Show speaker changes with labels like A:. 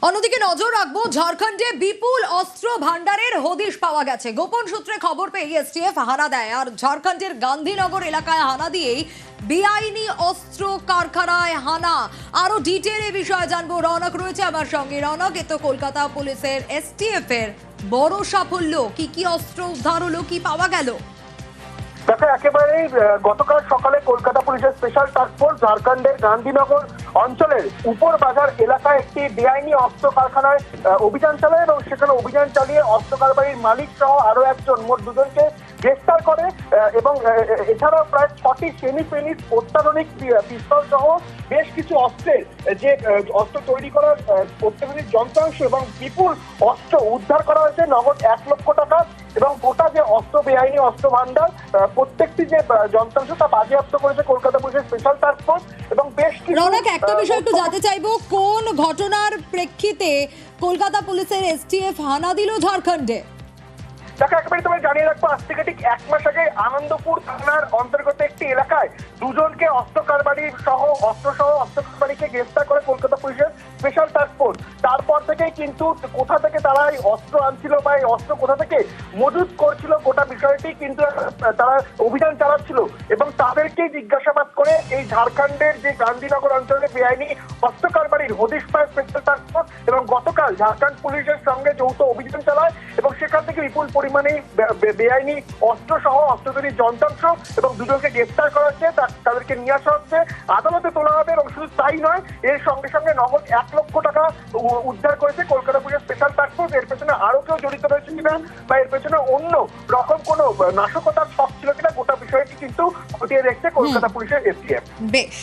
A: অন্যদিকে নজর রাখবো ঝাড়খণ্ডে বিপুল অস্ত্র ভান্ডারের হদিশ পাওয়া গেছে। গোপন সূত্রে খবর পেয়ে এসটিএফ হানা দেয় আর ঝাড়খণ্ডের গান্ধীনগর এলাকায় হানা দিয়েই বেআইনি অস্ত্র কারখানায় হানা। আরো ডিটেল এ বিষয়ে জানবো, রৌনক রয়েছে আমার সঙ্গে। রৌনক, এ তো কলকাতা পুলিশের এসটিএফ এর বড় সাফল্য। কি কি অস্ত্র উদ্ধার হলো, কি পাওয়া গেল?
B: দেখো, একেবারেই গতকাল সকালে কলকাতা পুলিশের স্পেশাল টাস্ক ফোর্স ঝাড়খণ্ডের গান্ধীনগর অঞ্চলের উপর বাজার এলাকায় একটি বেআইনি অস্ত্র কারখানায় অভিযান চালায় এবং সেখানে অভিযান চালিয়ে অস্ত্র কারবারির মালিক সহ আরো একজন, মোট দুজনকে গ্রেফতার করে এবং এছাড়াও প্রায় 6টি সেমি ফিনিশ অত্যাধুনিক পিস্তল সহ বেশ কিছু অস্ত্রের যে অস্ত্র তৈরি করার অত্যাধুনিক যন্ত্রাংশ এবং বিপুল অস্ত্র উদ্ধার করা হয়েছে। নগদ 1 লক্ষ টাকা এবং গোটা যে অস্ত্র বেআইনি অস্ত্র ভান্ডার প্রত্যেকটি যে যন্ত্রাংশ তা বাজেয়াপ্ত করেছে কলকাতা পুলিশের স্পেশাল টাস্ক ফোর্স। এবং বেশ কিছু
A: রৌনক, একটা বিষয় একটু জানতে চাইবো, কোন ঘটনার প্রেক্ষিতে কলকাতা পুলিশের এসটিএফ হানা দিল ঝাড়খণ্ডে?
B: তাকে একেবারে তোমায় জানিয়ে রাখবো, আজ থেকে ঠিক 1 মাস আগে আনন্দপুর থানার অন্তর্গত একটি এলাকায় দুজনকে অস্ত্র কারবারি সহ অস্ত্র কারবারিকে গ্রেফতার করে কলকাতা পুলিশের স্পেশাল টাস্ক ফোর্স। তারপর থেকেই কিন্তু কোথা থেকে তারা এই অস্ত্র আনছিল বা এই অস্ত্র কোথা থেকে মজুত করছিল গোটা বিষয়টি কিন্তু তারা অভিযান চালাচ্ছিল এবং তাদেরকেই জিজ্ঞাসাবাদ করে এই ঝাড়খণ্ডের যে গান্ধীনগর অঞ্চলে বেআইনি অস্ত্র কারবারির হদিশ পায় স্পেশাল টাস্ক ফোর্স। এবং গতকাল ঝাড়খণ্ড পুলিশের সঙ্গে যৌথ অভিযান চালায় এবং সেখান থেকে বিপুল পরিমাণে বেআইনি অস্ত্র সহ অস্ত্র তৈরির যন্ত্রাংশ এবং দুজনকে গ্রেফতার করা হচ্ছে, তাদেরকে নিয়ে আসা হচ্ছে, আদালতে তোলা হবে। এবং শুধু তাই নয়, এর সঙ্গে সঙ্গে নগদ 1 লক্ষ টাকা উদ্ধার করেছে কলকাতা পুলিশের স্পেশাল টাস্ক ফোর্স। এর পেছনে আরো কেউ জড়িত রয়েছে কিনা বা এর পেছনে অন্য রকম কোনো নাশকতার ছক ছিল কিনা গোটা বিষয়টি কিন্তু খতিয়ে দেখছে কলকাতা পুলিশের এসটিএফ।
A: বেশ।